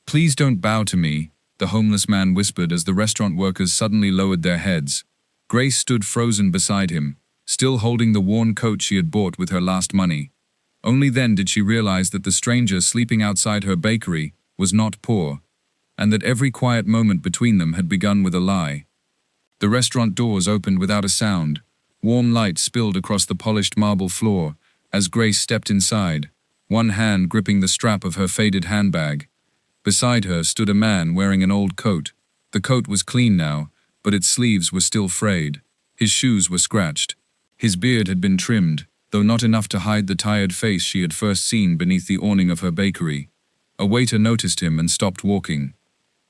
"Please don't bow to me," the homeless man whispered as the restaurant workers suddenly lowered their heads. Grace stood frozen beside him, still holding the worn coat she had bought with her last money. Only then did she realize that the stranger sleeping outside her bakery was not poor, and that every quiet moment between them had begun with a lie. The restaurant doors opened without a sound. Warm light spilled across the polished marble floor as Grace stepped inside, one hand gripping the strap of her faded handbag. Beside her stood a man wearing an old coat. The coat was clean now, but its sleeves were still frayed. His shoes were scratched. His beard had been trimmed, though not enough to hide the tired face she had first seen beneath the awning of her bakery. A waiter noticed him and stopped walking.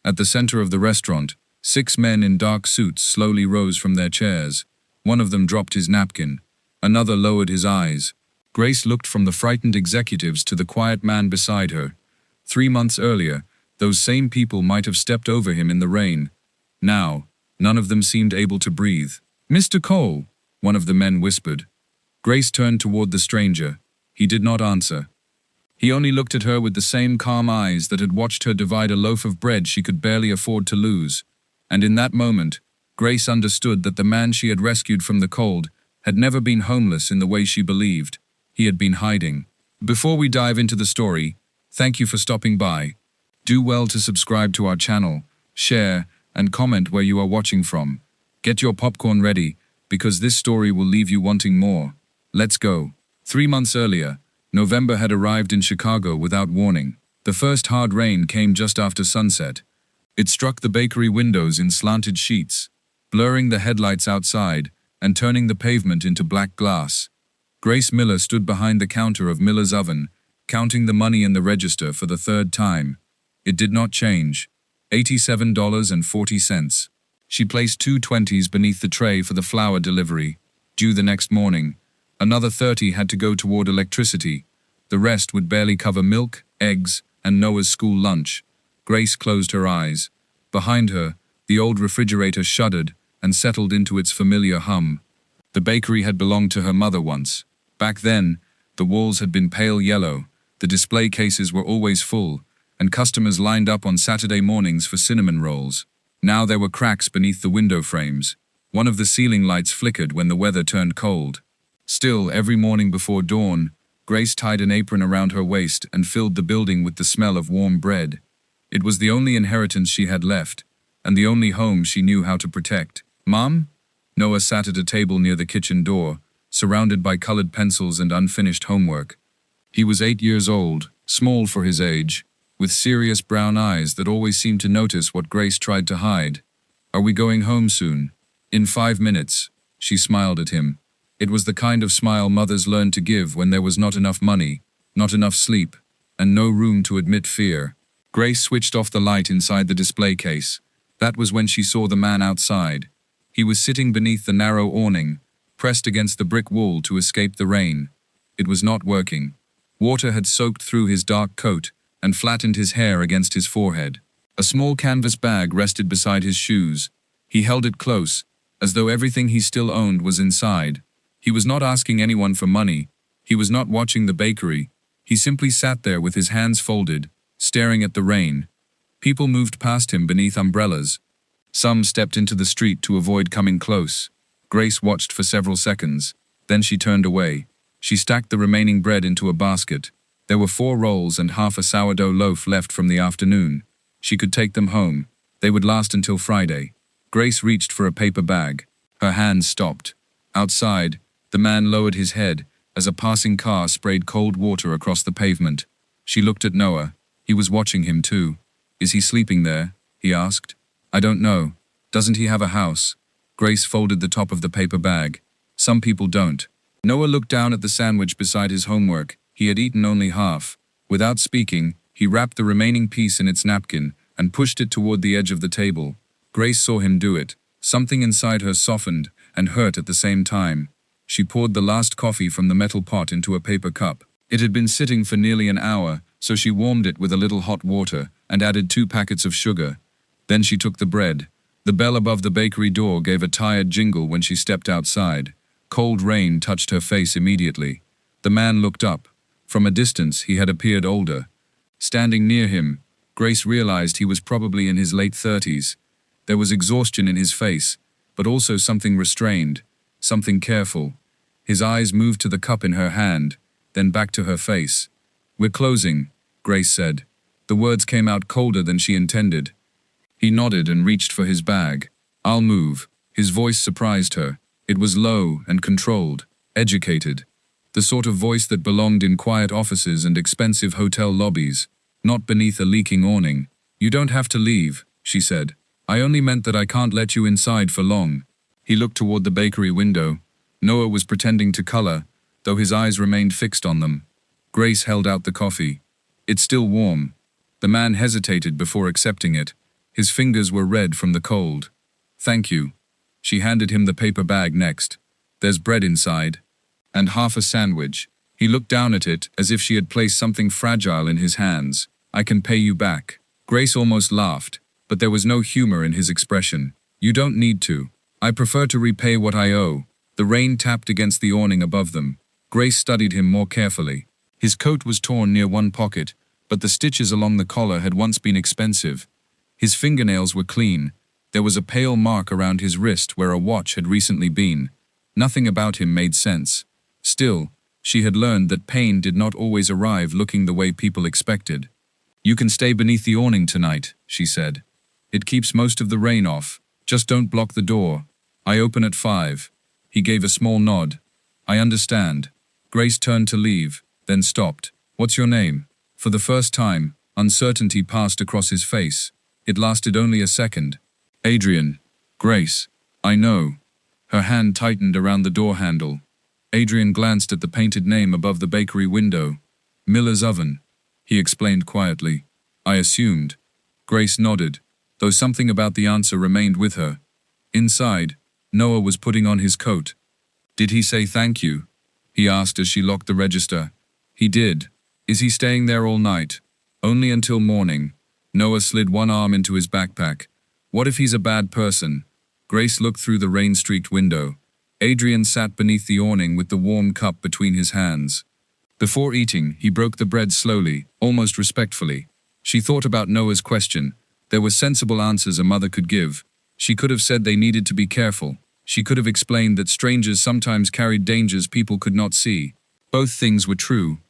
At the center of the restaurant, 6 men in dark suits slowly rose from their chairs. One of them dropped his napkin. Another lowered his eyes. Grace looked from the frightened executives to the quiet man beside her. 3 months earlier, those same people might have stepped over him in the rain. Now, none of them seemed able to breathe. "Mr. Cole," one of the men whispered. Grace turned toward the stranger. He did not answer. He only looked at her with the same calm eyes that had watched her divide a loaf of bread she could barely afford to lose. And in that moment, Grace understood that the man she had rescued from the cold had never been homeless in the way she believed. He had been hiding. Before we dive into the story, thank you for stopping by. Do well to subscribe to our channel, share, and comment where you are watching from. Get your popcorn ready, because this story will leave you wanting more. Let's go. 3 months earlier, November had arrived in Chicago without warning. The first hard rain came just after sunset. It struck the bakery windows in slanted sheets, blurring the headlights outside and turning the pavement into black glass. Grace Miller stood behind the counter of Miller's Oven, counting the money in the register for the 3rd time. It did not change. $87.40. She placed 2 20s beneath the tray for the flour delivery, due the next morning. Another 30 had to go toward electricity. The rest would barely cover milk, eggs, and Noah's school lunch. Grace closed her eyes. Behind her, the old refrigerator shuddered and settled into its familiar hum. The bakery had belonged to her mother once. Back then, the walls had been pale yellow, the display cases were always full, and customers lined up on Saturday mornings for cinnamon rolls. Now there were cracks beneath the window frames. One of the ceiling lights flickered when the weather turned cold. Still, every morning before dawn, Grace tied an apron around her waist and filled the building with the smell of warm bread. It was the only inheritance she had left, and the only home she knew how to protect. "Mom?" Noah sat at a table near the kitchen door, surrounded by colored pencils and unfinished homework. He was 8 years old, small for his age, with serious brown eyes that always seemed to notice what Grace tried to hide. "Are we going home soon?" "In 5 minutes." She smiled at him. It was the kind of smile mothers learned to give when there was not enough money, not enough sleep, and no room to admit fear. Grace switched off the light inside the display case. That was when she saw the man outside. He was sitting beneath the narrow awning, pressed against the brick wall to escape the rain. It was not working. Water had soaked through his dark coat and flattened his hair against his forehead. A small canvas bag rested beside his shoes. He held it close, as though everything he still owned was inside. He was not asking anyone for money. He was not watching the bakery. He simply sat there with his hands folded, staring at the rain. People moved past him beneath umbrellas. Some stepped into the street to avoid coming close. Grace watched for several seconds. Then she turned away. She stacked the remaining bread into a basket. There were 4 rolls and half a sourdough loaf left from the afternoon. She could take them home. They would last until Friday. Grace reached for a paper bag. Her hands stopped. Outside, the man lowered his head as a passing car sprayed cold water across the pavement. She looked at Noah. He was watching him too. "Is he sleeping there?" he asked. "I don't know. Doesn't he have a house?" Grace folded the top of the paper bag. "Some people don't." Noah looked down at the sandwich beside his homework. He had eaten only half. Without speaking, he wrapped the remaining piece in its napkin and pushed it toward the edge of the table. Grace saw him do it. Something inside her softened and hurt at the same time. She poured the last coffee from the metal pot into a paper cup. It had been sitting for nearly an hour, so she warmed it with a little hot water and added 2 packets of sugar. Then she took the bread. The bell above the bakery door gave a tired jingle when she stepped outside. Cold rain touched her face immediately. The man looked up. From a distance, he had appeared older. Standing near him, Grace realized he was probably in his late 30s. There was exhaustion in his face, but also something restrained, something careful. His eyes moved to the cup in her hand, then back to her face. "We're closing," Grace said. The words came out colder than she intended. He nodded and reached for his bag. "I'll move." His voice surprised her. It was low and controlled, educated. The sort of voice that belonged in quiet offices and expensive hotel lobbies, not beneath a leaking awning. "You don't have to leave," she said. "I only meant that I can't let you inside for long." He looked toward the bakery window. Noah was pretending to color, though his eyes remained fixed on them. Grace held out the coffee. "It's still warm." The man hesitated before accepting it. His fingers were red from the cold. "Thank you." She handed him the paper bag next. "There's bread inside. And half a sandwich." He looked down at it as if she had placed something fragile in his hands. "I can pay you back." Grace almost laughed, but there was no humor in his expression. "You don't need to. I prefer to repay what I owe." The rain tapped against the awning above them. Grace studied him more carefully. His coat was torn near one pocket, but the stitches along the collar had once been expensive. His fingernails were clean. There was a pale mark around his wrist where a watch had recently been. Nothing about him made sense. Still, she had learned that pain did not always arrive looking the way people expected. "You can stay beneath the awning tonight," she said. "It keeps most of the rain off. Just don't block the door. I open at 5. He gave a small nod. "I understand." Grace turned to leave, then stopped. "What's your name?" For the first time, uncertainty passed across his face. It lasted only a second. "Adrian." "Grace." "I know." Her hand tightened around the door handle. Adrian glanced at the painted name above the bakery window. "Miller's Oven," he explained quietly. "I assumed." Grace nodded, though something about the answer remained with her. Inside, Noah was putting on his coat. "Did he say thank you?" he asked as she locked the register. "He did." "Is he staying there all night?" "Only until morning." Noah slid one arm into his backpack. "What if he's a bad person?" Grace looked through the rain-streaked window. Adrian sat beneath the awning with the warm cup between his hands. Before eating, he broke the bread slowly, almost respectfully. She thought about Noah's question. There were sensible answers a mother could give. She could have said they needed to be careful. She could have explained that strangers sometimes carried dangers people could not see. Both things were true.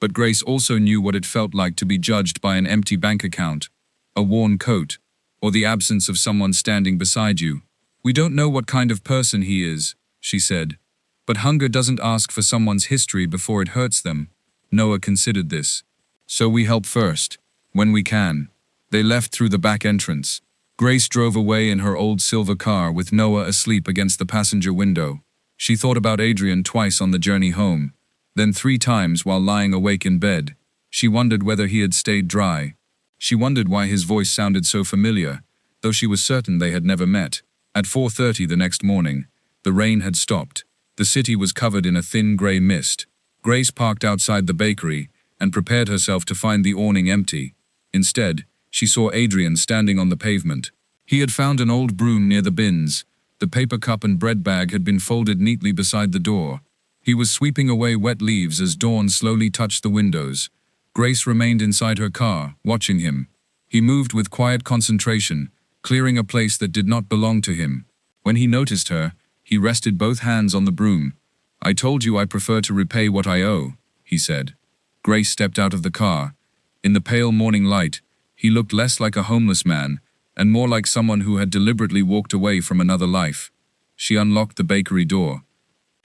But Grace also knew what it felt like to be judged by an empty bank account, a worn coat, or the absence of someone standing beside you. "We don't know what kind of person he is," she said. "But hunger doesn't ask for someone's history before it hurts them." Noah considered this. "So we help first, when we can." They left through the back entrance. Grace drove away in her old silver car with Noah asleep against the passenger window. She thought about Adrian twice on the journey home, then 3 times while lying awake in bed. She wondered whether he had stayed dry. She wondered why his voice sounded so familiar, though she was certain they had never met. At 4:30 the next morning, the rain had stopped. The city was covered in a thin grey mist. Grace parked outside the bakery and prepared herself to find the awning empty. Instead, she saw Adrian standing on the pavement. He had found an old broom near the bins. The paper cup and bread bag had been folded neatly beside the door. He was sweeping away wet leaves as dawn slowly touched the windows. Grace remained inside her car, watching him. He moved with quiet concentration, clearing a place that did not belong to him. When he noticed her, he rested both hands on the broom. "I told you I prefer to repay what I owe," he said. Grace stepped out of the car. In the pale morning light, he looked less like a homeless man, and more like someone who had deliberately walked away from another life. She unlocked the bakery door.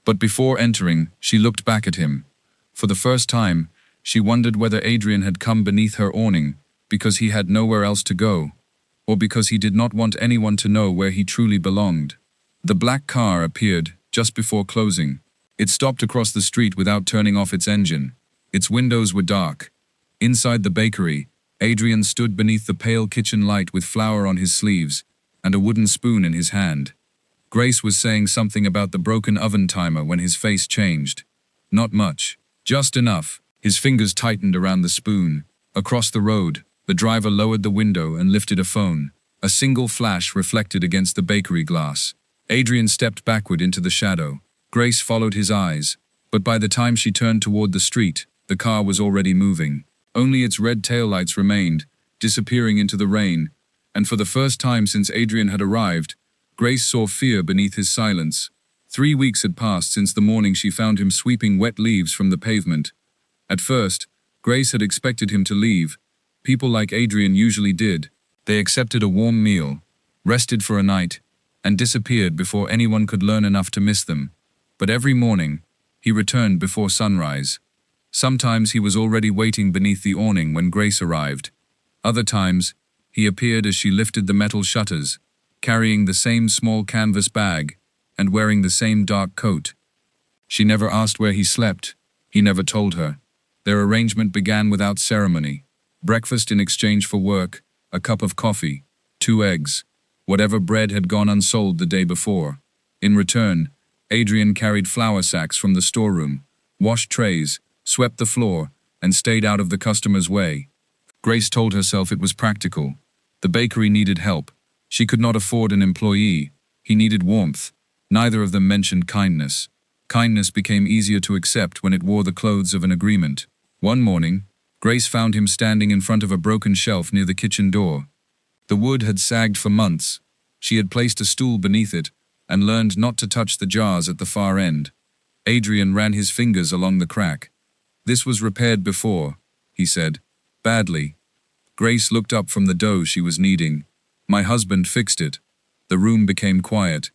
But before entering, she looked back at him. For the first time, she wondered whether Adrian had come beneath her awning because he had nowhere else to go, or because he did not want anyone to know where he truly belonged. The black car appeared just before closing. It stopped across the street without turning off its engine. Its windows were dark. Inside the bakery, Adrian stood beneath the pale kitchen light with flour on his sleeves and a wooden spoon in his hand. Grace was saying something about the broken oven timer when his face changed. Not much. Just enough. His fingers tightened around the spoon. Across the road, the driver lowered the window and lifted a phone. A single flash reflected against the bakery glass. Adrian stepped backward into the shadow. Grace followed his eyes, but by the time she turned toward the street, the car was already moving. Only its red taillights remained, disappearing into the rain, and for the first time since Adrian had arrived, Grace saw fear beneath his silence. 3 weeks had passed since the morning she found him sweeping wet leaves from the pavement. At first, Grace had expected him to leave. People like Adrian usually did. They accepted a warm meal, rested for a night, and disappeared before anyone could learn enough to miss them. But every morning, he returned before sunrise. Sometimes he was already waiting beneath the awning when Grace arrived. Other times, he appeared as she lifted the metal shutters, carrying the same small canvas bag and wearing the same dark coat. She never asked where he slept. He never told her. Their arrangement began without ceremony. Breakfast in exchange for work, a cup of coffee, 2 eggs, whatever bread had gone unsold the day before. In return, Adrian carried flour sacks from the storeroom, washed trays, swept the floor, and stayed out of the customer's way. Grace told herself it was practical. The bakery needed help. She could not afford an employee. He needed warmth. Neither of them mentioned kindness. Kindness became easier to accept when it wore the clothes of an agreement. One morning, Grace found him standing in front of a broken shelf near the kitchen door. The wood had sagged for months. She had placed a stool beneath it and learned not to touch the jars at the far end. Adrian ran his fingers along the crack. "This was repaired before," he said. "Badly." Grace looked up from the dough she was kneading. "My husband fixed it." The room became quiet.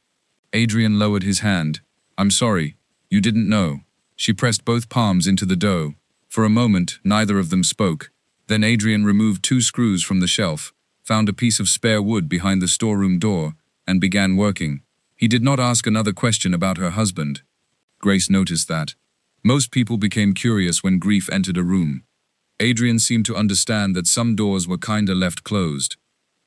Adrian lowered his hand. "I'm sorry. You didn't know." She pressed both palms into the dough. For a moment, neither of them spoke. Then Adrian removed 2 screws from the shelf, found a piece of spare wood behind the storeroom door, and began working. He did not ask another question about her husband. Grace noticed that. Most people became curious when grief entered a room. Adrian seemed to understand that some doors were kinda left closed.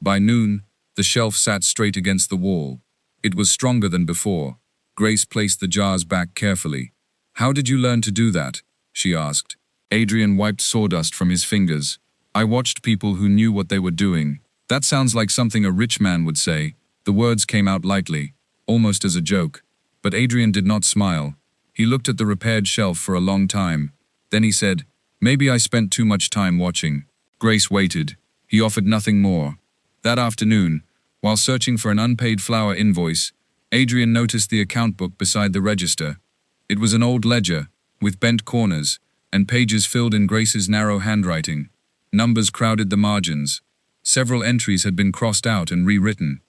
By noon, the shelf sat straight against the wall. It was stronger than before. Grace placed the jars back carefully. "How did you learn to do that?" she asked. Adrian wiped sawdust from his fingers. "I watched people who knew what they were doing." "That sounds like something a rich man would say." The words came out lightly, almost as a joke. But Adrian did not smile. He looked at the repaired shelf for a long time. Then he said, "Maybe I spent too much time watching." Grace waited. He offered nothing more. That afternoon, while searching for an unpaid flour invoice, Adrian noticed the account book beside the register. It was an old ledger, with bent corners, and pages filled in Grace's narrow handwriting. Numbers crowded the margins. Several entries had been crossed out and rewritten.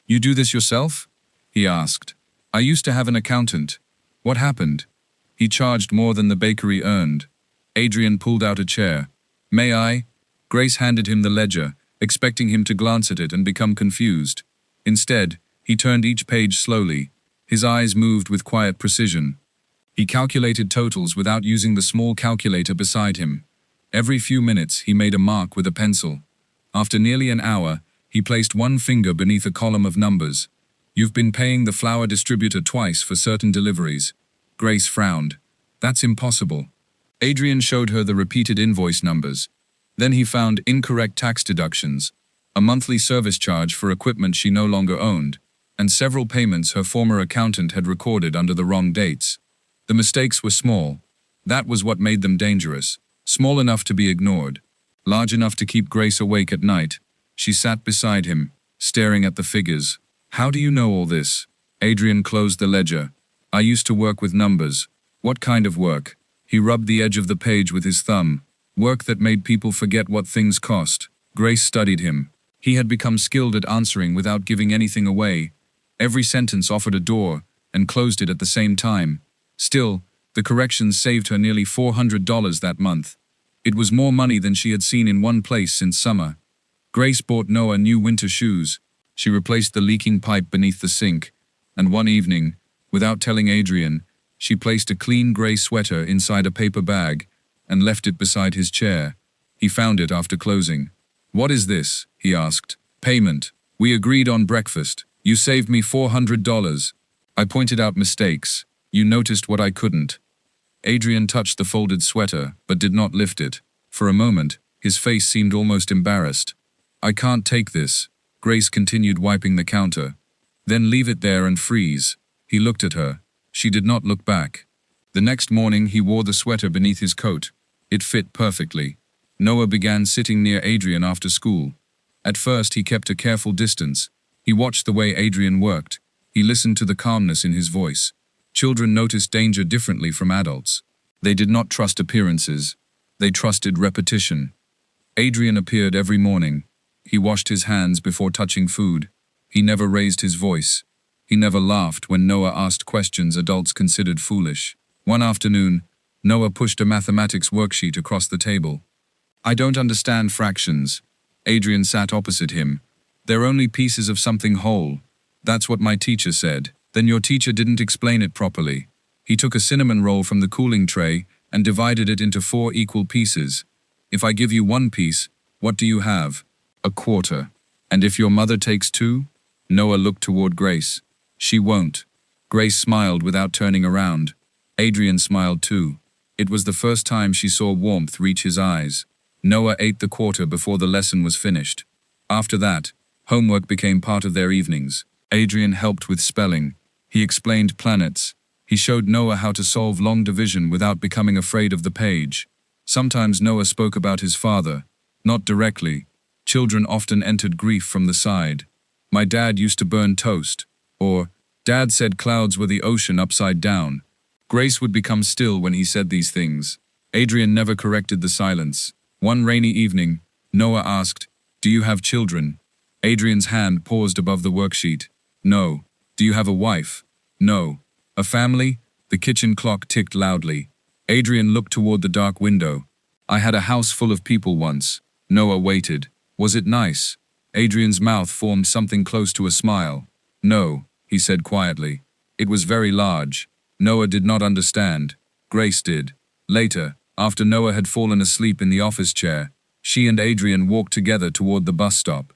"You do this yourself?" he asked. "I used to have an accountant. What happened?" "He charged more than the bakery earned." Adrian pulled out a chair. "May I?" Grace handed him the ledger, expecting him to glance at it and become confused. Instead, he turned each page slowly. His eyes moved with quiet precision. He calculated totals without using the small calculator beside him. Every few minutes, he made a mark with a pencil. After nearly an hour, he placed one finger beneath a column of numbers. "You've been paying the flour distributor twice for certain deliveries." Grace frowned. "That's impossible." Adrian showed her the repeated invoice numbers. Then he found incorrect tax deductions, a monthly service charge for equipment she no longer owned, and several payments her former accountant had recorded under the wrong dates. The mistakes were small. That was what made them dangerous. Small enough to be ignored, large enough to keep Grace awake at night. She sat beside him, staring at the figures. "How do you know all this?" Adrian closed the ledger. "I used to work with numbers." "What kind of work?" He rubbed the edge of the page with his thumb. "Work that made people forget what things cost." Grace studied him. He had become skilled at answering without giving anything away. Every sentence offered a door, and closed it at the same time. Still, the corrections saved her nearly $400 that month. It was more money than she had seen in one place since summer. Grace bought Noah new winter shoes. She replaced the leaking pipe beneath the sink, and one evening, without telling Adrian, she placed a clean gray sweater inside a paper bag and left it beside his chair. He found it after closing. "What is this?" he asked. "Payment. We agreed on breakfast. You saved me $400. I pointed out mistakes. You noticed what I couldn't." Adrian touched the folded sweater, but did not lift it. For a moment, his face seemed almost embarrassed. "I can't take this." Grace continued wiping the counter. "Then leave it there and freeze." He looked at her. She did not look back. The next morning he wore the sweater beneath his coat. It fit perfectly. Noah began sitting near Adrian after school. At first he kept a careful distance. He watched the way Adrian worked. He listened to the calmness in his voice. Children noticed danger differently from adults. They did not trust appearances. They trusted repetition. Adrian appeared every morning. He washed his hands before touching food. He never raised his voice. He never laughed when Noah asked questions adults considered foolish. One afternoon, Noah pushed a mathematics worksheet across the table. "I don't understand fractions." Adrian sat opposite him. "They're only pieces of something whole. That's what my teacher said." "Then your teacher didn't explain it properly." He took a cinnamon roll from the cooling tray and divided it into 4 equal pieces. "If I give you 1 piece, what do you have?" "A quarter." "And if your mother takes 2? Noah looked toward Grace. "She won't." Grace smiled without turning around. Adrian smiled too. It was the first time she saw warmth reach his eyes. Noah ate the quarter before the lesson was finished. After that, homework became part of their evenings. Adrian helped with spelling. He explained planets. He showed Noah how to solve long division without becoming afraid of the page. Sometimes Noah spoke about his father. Not directly. Children often entered grief from the side. "My dad used to burn toast." Or, "Dad said clouds were the ocean upside down." Grace would become still when he said these things. Adrian never corrected the silence. One rainy evening, Noah asked, "Do you have children?" Adrian's hand paused above the worksheet. "No." "Do you have a wife?" "No." "A family?" The kitchen clock ticked loudly. Adrian looked toward the dark window. "I had a house full of people once." Noah waited. "Was it nice?" Adrian's mouth formed something close to a smile. "No," he said quietly. "It was very large." Noah did not understand. Grace did. Later, after Noah had fallen asleep in the office chair, she and Adrian walked together toward the bus stop.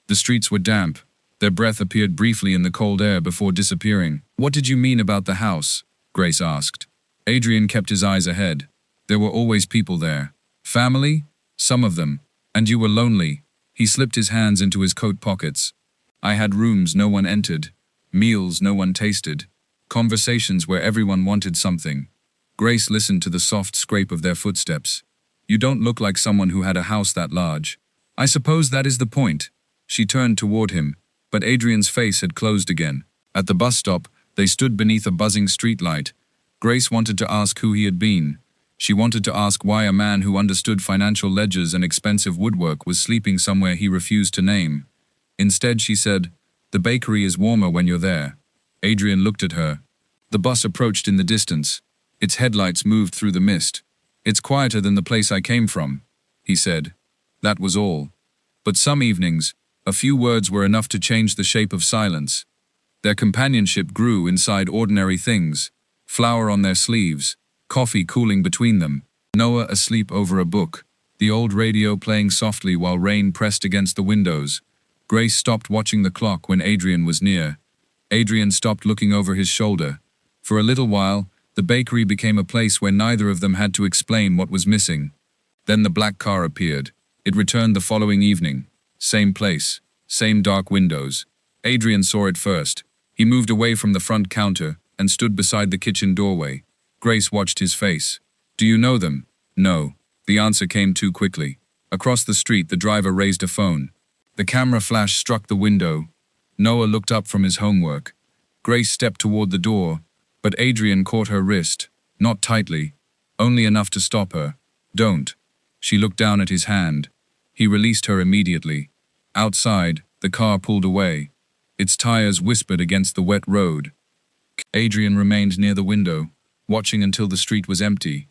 The streets were damp. Their breath appeared briefly in the cold air before disappearing. "What did you mean about the house?" Grace asked. Adrian kept his eyes ahead. "There were always people there." "Family?" "Some of them." "And you were lonely?" He slipped his hands into his coat pockets. "I had rooms no one entered, meals no one tasted, conversations where everyone wanted something." Grace listened to the soft scrape of their footsteps. "You don't look like someone who had a house that large." "I suppose that is the point." She turned toward him, but Adrian's face had closed again. At the bus stop, they stood beneath a buzzing streetlight. Grace wanted to ask who he had been. She wanted to ask why a man who understood financial ledgers and expensive woodwork was sleeping somewhere he refused to name. Instead, she said, "The bakery is warmer when you're there." Adrian looked at her. The bus approached in the distance. Its headlights moved through the mist. "It's quieter than the place I came from," he said. That was all. But some evenings, a few words were enough to change the shape of silence. Their companionship grew inside ordinary things. Flour on their sleeves, coffee cooling between them, Noah asleep over a book, the old radio playing softly while rain pressed against the windows. Grace stopped watching the clock when Adrian was near. Adrian stopped looking over his shoulder. For a little while, the bakery became a place where neither of them had to explain what was missing. Then the black car appeared. It returned the following evening. Same place, same dark windows. Adrian saw it first. He moved away from the front counter and stood beside the kitchen doorway. Grace watched his face. "Do you know them?" "No." The answer came too quickly. Across the street, the driver raised a phone. The camera flash struck the window. Noah looked up from his homework. Grace stepped toward the door, but Adrian caught her wrist, not tightly, only enough to stop her. "Don't." She looked down at his hand. He released her immediately. Outside, the car pulled away. Its tires whispered against the wet road. Adrian remained near the window, watching until the street was empty.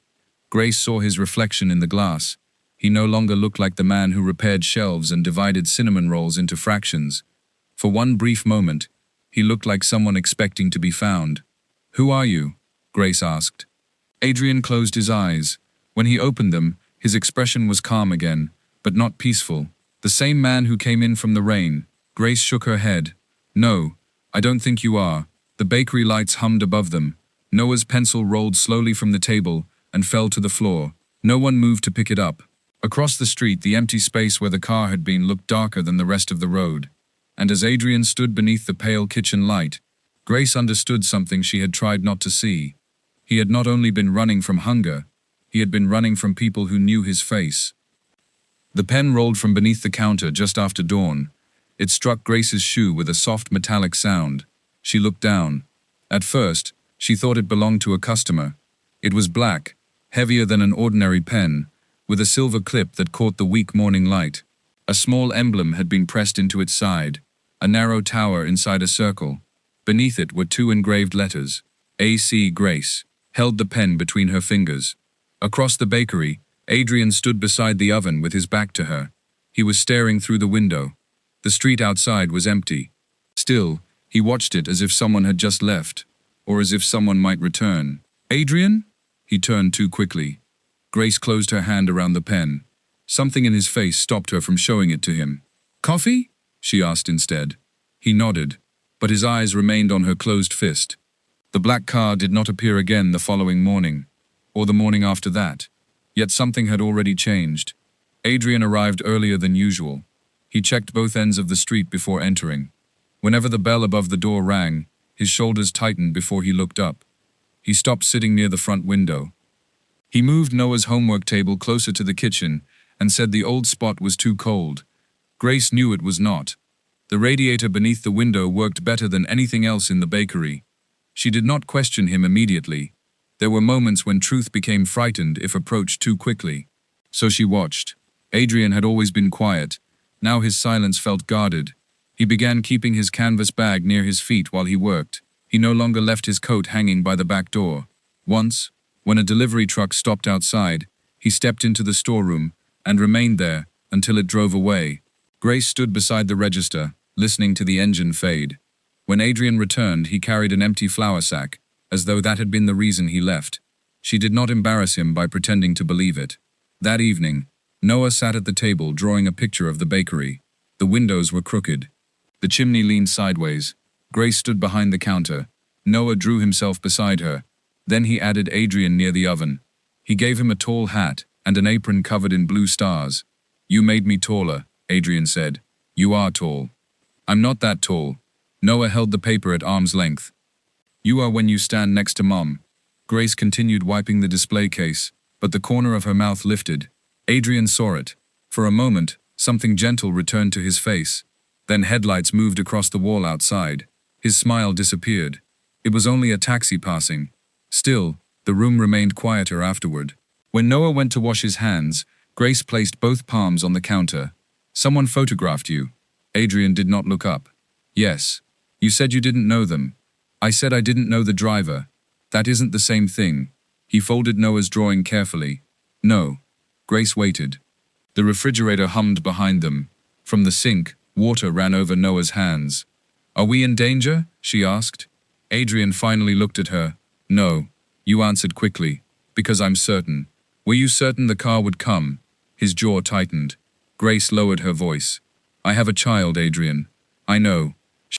Grace saw his reflection in the glass. He no longer looked like the man who repaired shelves and divided cinnamon rolls into fractions. For one brief moment, he looked like someone expecting to be found. "Who are you?" Grace asked. Adrian closed his eyes. When he opened them, his expression was calm again, but not peaceful. "The same man who came in from the rain." Grace shook her head. "No, I don't think you are." The bakery lights hummed above them. Noah's pencil rolled slowly from the table and fell to the floor. No one moved to pick it up. Across the street, the empty space where the car had been looked darker than the rest of the road. And as Adrian stood beneath the pale kitchen light, Grace understood something she had tried not to see. He had not only been running from hunger, he had been running from people who knew his face. The pen rolled from beneath the counter just after dawn. It struck Grace's shoe with a soft metallic sound. She looked down. At first, she thought it belonged to a customer. It was black, heavier than an ordinary pen, with a silver clip that caught the weak morning light. A small emblem had been pressed into its side, a narrow tower inside a circle. Beneath it were two engraved letters. A.C. Grace held the pen between her fingers. Across the bakery, Adrian stood beside the oven with his back to her. He was staring through the window. The street outside was empty. Still, he watched it as if someone had just left, or as if someone might return. Adrian? He turned too quickly. Grace closed her hand around the pen. Something in his face stopped her from showing it to him. Coffee? She asked instead. He nodded, but his eyes remained on her closed fist. The black car did not appear again the following morning, or the morning after that. Yet something had already changed. Adrian arrived earlier than usual. He checked both ends of the street before entering. Whenever the bell above the door rang, his shoulders tightened before he looked up. He stopped sitting near the front window. He moved Noah's homework table closer to the kitchen and said the old spot was too cold. Grace knew it was not. The radiator beneath the window worked better than anything else in the bakery. She did not question him immediately. There were moments when truth became frightened if approached too quickly. So she watched. Adrian had always been quiet. Now his silence felt guarded. He began keeping his canvas bag near his feet while he worked. He no longer left his coat hanging by the back door. Once, when a delivery truck stopped outside, he stepped into the storeroom and remained there until it drove away. Grace stood beside the register, listening to the engine fade. When Adrian returned, he carried an empty flour sack, as though that had been the reason he left. She did not embarrass him by pretending to believe it. That evening, Noah sat at the table drawing a picture of the bakery. The windows were crooked. The chimney leaned sideways. Grace stood behind the counter. Noah drew himself beside her. Then he added Adrian near the oven. He gave him a tall hat and an apron covered in blue stars. You made me taller, Adrian said. You are tall. I'm not that tall. Noah held the paper at arm's length. You are when you stand next to Mom. Grace continued wiping the display case, but the corner of her mouth lifted. Adrian saw it. For a moment, something gentle returned to his face. Then headlights moved across the wall outside. His smile disappeared. It was only a taxi passing. Still, the room remained quieter afterward. When Noah went to wash his hands, Grace placed both palms on the counter. Someone photographed you. Adrian did not look up. Yes. You said you didn't know them. I said I didn't know the driver. That isn't the same thing. He folded Noah's drawing carefully. No. Grace waited. The refrigerator hummed behind them. From the sink, water ran over Noah's hands. Are we in danger? She asked. Adrian finally looked at her. No. You answered quickly. Because I'm certain. Were you certain the car would come? His jaw tightened. Grace lowered her voice. I have a child, Adrian. I know.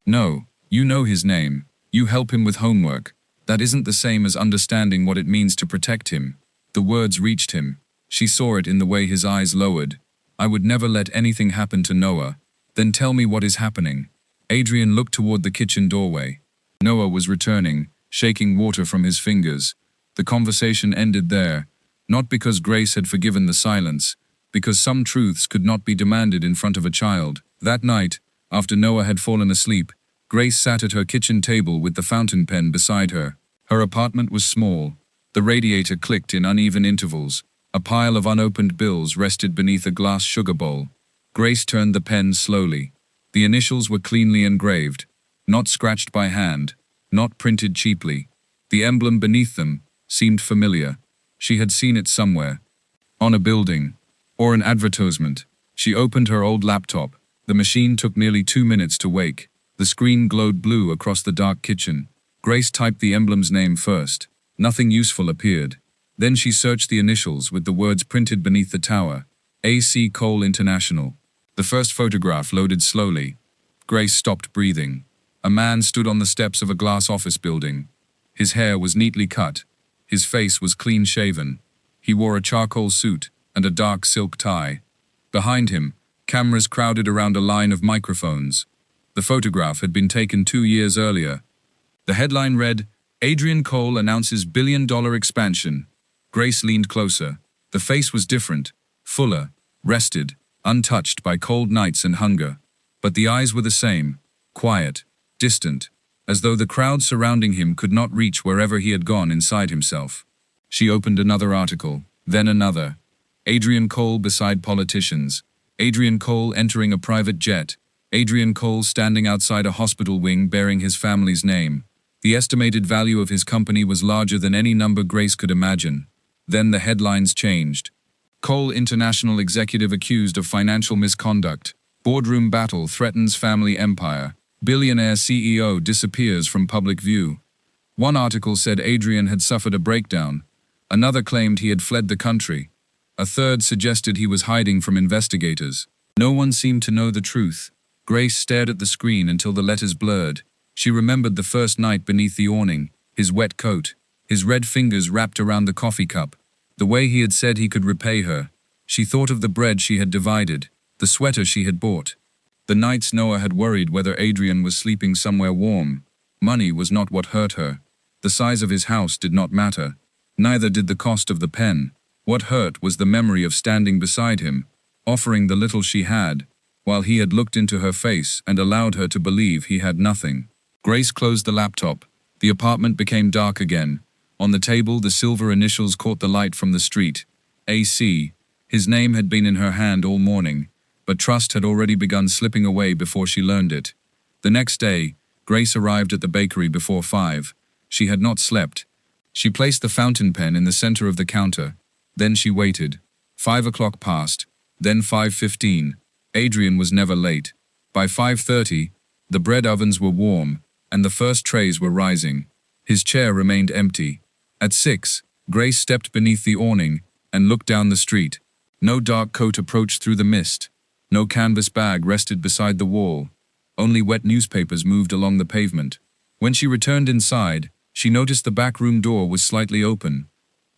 No. You know his name. You help him with homework. That isn't the same as understanding what it means to protect him. The words reached him. She saw it in the way his eyes lowered. I would never let anything happen to Noah. Then tell me what is happening. Adrian looked toward the kitchen doorway. Noah was returning, shaking water from his fingers. The conversation ended there, not because Grace had forgiven the silence, because some truths could not be demanded in front of a child. That night, after Noah had fallen asleep, Grace sat at her kitchen table with the fountain pen beside her. Her apartment was small. The radiator clicked in uneven intervals. A pile of unopened bills rested beneath a glass sugar bowl. Grace turned the pen slowly. The initials were cleanly engraved, not scratched by hand, not printed cheaply. The emblem beneath them seemed familiar. She had seen it somewhere. On a building, or an advertisement. She opened her old laptop. The machine took nearly 2 minutes to wake. The screen glowed blue across the dark kitchen. Grace typed the emblem's name first. Nothing useful appeared. Then she searched the initials with the words printed beneath the tower. A.C. Cole International. The first photograph loaded slowly. Grace stopped breathing. A man stood on the steps of a glass office building. His hair was neatly cut. His face was clean-shaven. He wore a charcoal suit and a dark silk tie. Behind him, cameras crowded around a line of microphones. The photograph had been taken 2 years earlier. The headline read, Adrian Cole announces billion-dollar expansion. Grace leaned closer. The face was different, fuller, rested. untouched by cold nights and hunger. But the eyes were the same, quiet, distant, as though the crowd surrounding him could not reach wherever he had gone inside himself. She opened another article, then another. Adrian Cole beside politicians. Adrian Cole entering a private jet. Adrian Cole standing outside a hospital wing bearing his family's name. The estimated value of his company was larger than any number Grace could imagine. Then the headlines changed. Cole International executive accused of financial misconduct. Boardroom battle threatens family empire. Billionaire CEO disappears from public view. One article said Adrian had suffered a breakdown. Another claimed he had fled the country. A third suggested he was hiding from investigators. No one seemed to know the truth. Grace stared at the screen until the letters blurred. She remembered the first night beneath the awning, his wet coat, his red fingers wrapped around the coffee cup, the way he had said he could repay her. She thought of the bread she had divided, the sweater she had bought. The nights Noah had worried whether Adrian was sleeping somewhere warm. Money was not what hurt her. The size of his house did not matter. Neither did the cost of the pen. What hurt was the memory of standing beside him, offering the little she had, while he had looked into her face and allowed her to believe he had nothing. Grace closed the laptop. The apartment became dark again. On the table, the silver initials caught the light from the street. AC. His name had been in her hand all morning, but trust had already begun slipping away before she learned it. The next day, Grace arrived at the bakery before 5. She had not slept. She placed the fountain pen in the center of the counter. Then she waited. 5 o'clock passed. Then 5:15. Adrian was never late. By 5:30, the bread ovens were warm, and the first trays were rising. His chair remained empty. At 6, Grace stepped beneath the awning and looked down the street. No dark coat approached through the mist. No canvas bag rested beside the wall. Only wet newspapers moved along the pavement. When she returned inside, she noticed the back room door was slightly open.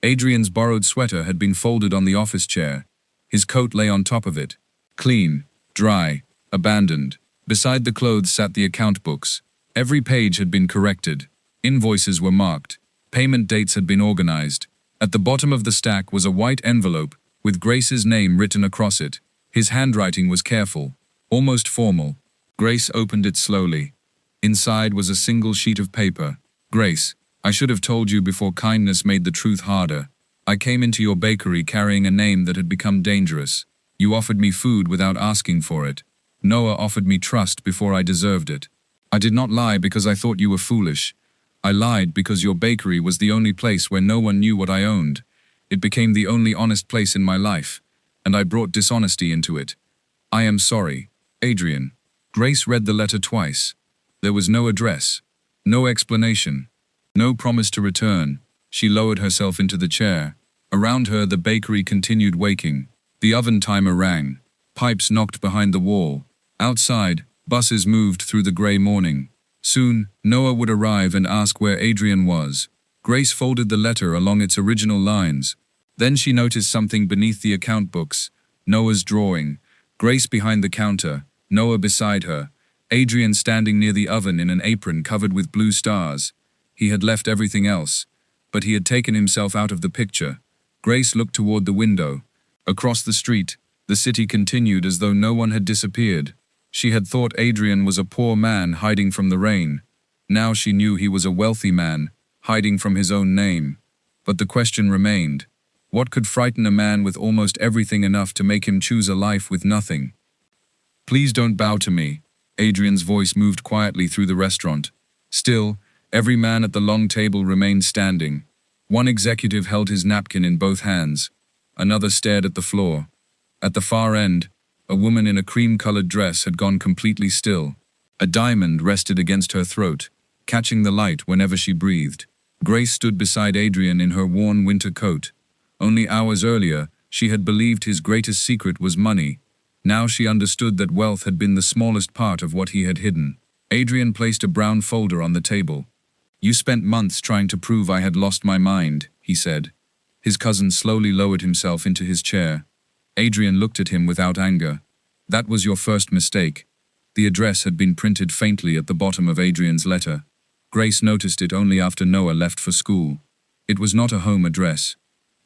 Adrian's borrowed sweater had been folded on the office chair. His coat lay on top of it. Clean, dry, abandoned. Beside the clothes sat the account books. Every page had been corrected. Invoices were marked. Payment dates had been organized. At the bottom of the stack was a white envelope with Grace's name written across it. His handwriting was careful, almost formal. Grace opened it slowly. Inside was a single sheet of paper. Grace, I should have told you before kindness made the truth harder. I came into your bakery carrying a name that had become dangerous. You offered me food without asking for it. Noah offered me trust before I deserved it. I did not lie because I thought you were foolish. I lied because your bakery was the only place where no one knew what I owned. It became the only honest place in my life, and I brought dishonesty into it. I am sorry, Adrian. Grace read the letter twice. There was no address, no explanation, no promise to return. She lowered herself into the chair. Around her, the bakery continued waking. The oven timer rang. Pipes knocked behind the wall. Outside, buses moved through the gray morning. Soon, Noah would arrive and ask where Adrian was. Grace folded the letter along its original lines. Then she noticed something beneath the account books. Noah's drawing. Grace behind the counter. Noah beside her. Adrian standing near the oven in an apron covered with blue stars. He had left everything else, but he had taken himself out of the picture. Grace looked toward the window. Across the street, the city continued as though no one had disappeared. She had thought Adrian was a poor man hiding from the rain. Now she knew he was a wealthy man, hiding from his own name. But the question remained. What could frighten a man with almost everything enough to make him choose a life with nothing? Please don't bow to me. Adrian's voice moved quietly through the restaurant. Still, every man at the long table remained standing. One executive held his napkin in both hands. Another stared at the floor. At the far end, a woman in a cream-colored dress had gone completely still. A diamond rested against her throat, catching the light whenever she breathed. Grace stood beside Adrian in her worn winter coat. Only hours earlier, she had believed his greatest secret was money. Now she understood that wealth had been the smallest part of what he had hidden. Adrian placed a brown folder on the table. You spent months trying to prove I had lost my mind, he said. His cousin slowly lowered himself into his chair. Adrian looked at him without anger. That was your first mistake. The address had been printed faintly at the bottom of Adrian's letter. Grace noticed it only after Noah left for school. It was not a home address.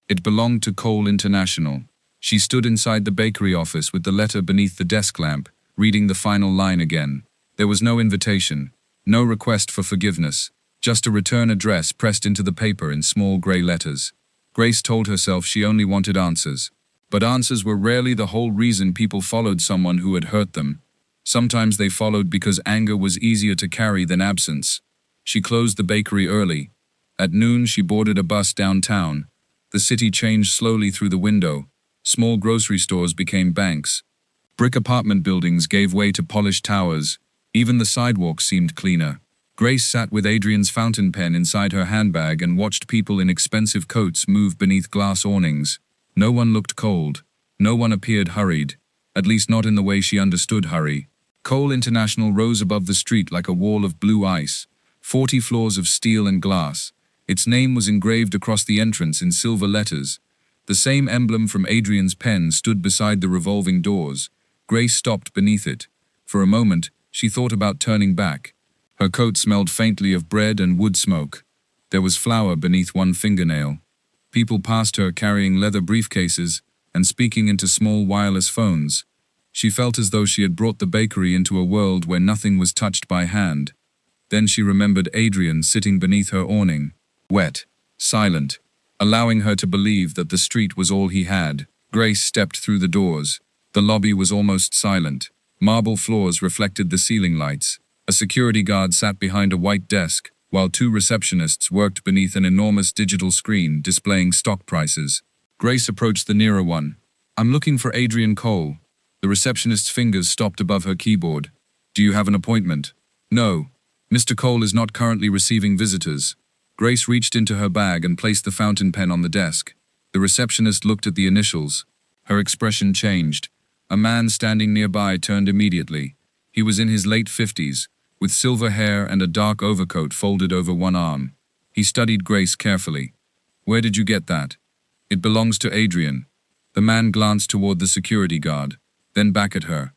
It belonged to Cole International. She stood inside the bakery office with the letter beneath the desk lamp, reading the final line again. There was no invitation, no request for forgiveness, just a return address pressed into the paper in small grey letters. Grace told herself she only wanted answers. But answers were rarely the whole reason people followed someone who had hurt them. Sometimes they followed because anger was easier to carry than absence. She closed the bakery early. At noon, she boarded a bus downtown. The city changed slowly through the window. Small grocery stores became banks. Brick apartment buildings gave way to polished towers. Even the sidewalks seemed cleaner. Grace sat with Adrian's fountain pen inside her handbag and watched people in expensive coats move beneath glass awnings. No one looked cold. No one appeared hurried. At least not in the way she understood hurry. Cole International rose above the street like a wall of blue ice. 40 floors of steel and glass. Its name was engraved across the entrance in silver letters. The same emblem from Adrian's pen stood beside the revolving doors. Grace stopped beneath it. For a moment, she thought about turning back. Her coat smelled faintly of bread and wood smoke. There was flour beneath one fingernail. People passed her carrying leather briefcases and speaking into small wireless phones. She felt as though she had brought the bakery into a world where nothing was touched by hand. Then she remembered Adrian sitting beneath her awning, wet, silent, allowing her to believe that the street was all he had. Grace stepped through the doors. The lobby was almost silent. Marble floors reflected the ceiling lights. A security guard sat behind a white desk, while 2 receptionists worked beneath an enormous digital screen displaying stock prices. Grace approached the nearer one. "I'm looking for Adrian Cole." The receptionist's fingers stopped above her keyboard. "Do you have an appointment?" "No. Mr. Cole is not currently receiving visitors." Grace reached into her bag and placed the fountain pen on the desk. The receptionist looked at the initials. Her expression changed. A man standing nearby turned immediately. He was in his late 50s, with silver hair and a dark overcoat folded over one arm. He studied Grace carefully. "Where did you get that?" "It belongs to Adrian." The man glanced toward the security guard, then back at her.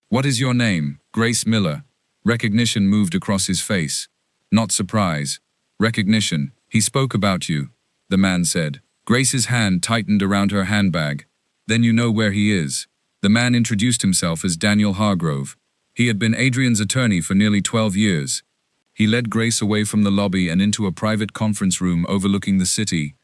"What is your name?" "Grace Miller." Recognition moved across his face. Not surprise. Recognition. "He spoke about you," the man said. Grace's hand tightened around her handbag. "Then you know where he is." The man introduced himself as Daniel Hargrove. He had been Adrian's attorney for nearly 12 years. He led Grace away from the lobby and into a private conference room overlooking the city.